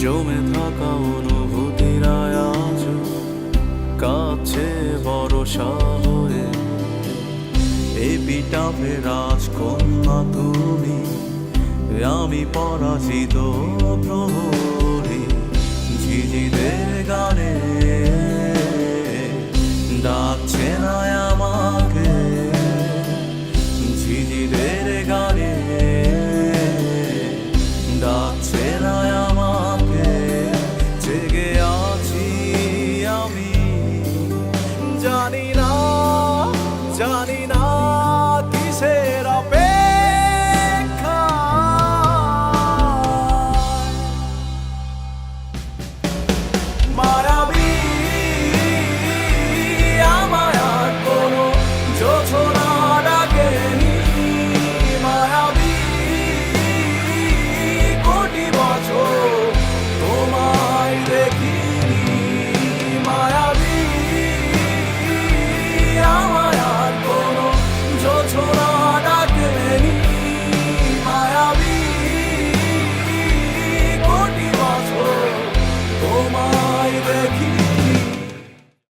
জমে থাকা অনুভূতিরা আজ কাছে ভরসা হয়ে। এপিটাফে রাজকন্যা তুমি, আমি পরাজিত প্রহরী। ঝিঝিদের গানে ডাকছে না আমাকে, ঝিঝিদের গানে ডাকছে